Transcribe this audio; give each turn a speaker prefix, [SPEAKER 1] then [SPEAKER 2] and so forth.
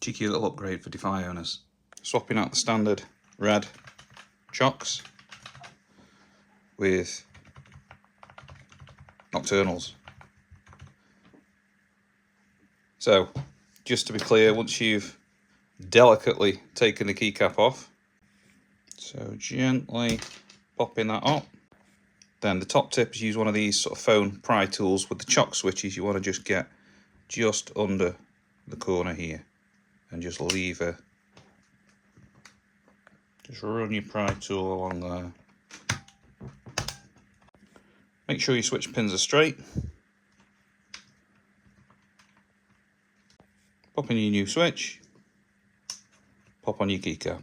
[SPEAKER 1] Cheeky little upgrade for Defy owners. Swapping out the standard red chocks with nocturnals. So, just to be clear, once you've delicately taken the keycap off, so gently popping that up, then the top tip is use one of these sort of phone pry tools with the choc switches. You want to just get just under the corner here and just lever. Just run your pry tool along there. Make sure your switch pins are straight. Pop in your new switch. Pop on your keycap.